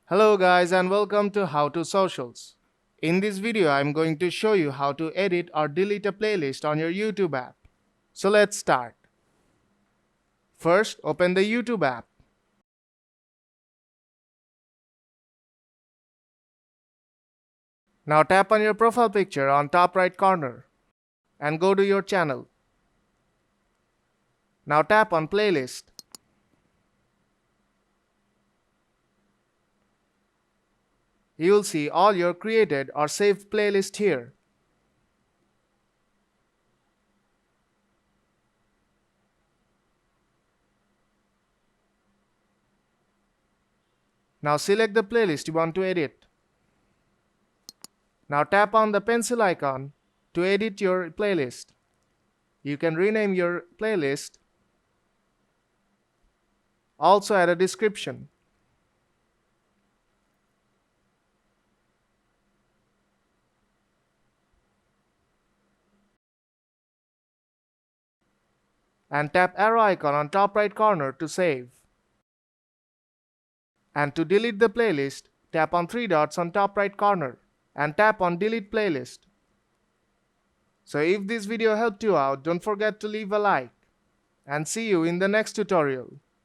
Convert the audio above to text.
Hello guys and welcome to How to Socials. In this video I'm going to show you how to edit or delete a playlist on your YouTube app. So let's start. First, open the YouTube app. Now tap on your profile picture on top right corner and go to your channel. Now tap on playlist. You will see all your created or saved playlist here. Now select the playlist you want to edit. Now tap on the pencil icon to edit your playlist. You can rename your playlist. Also add a description. And tap arrow icon on top right corner to save. And to delete the playlist, tap on three dots on top right corner and tap on delete playlist. So if this video helped you out, don't forget to leave a like and see you in the next tutorial.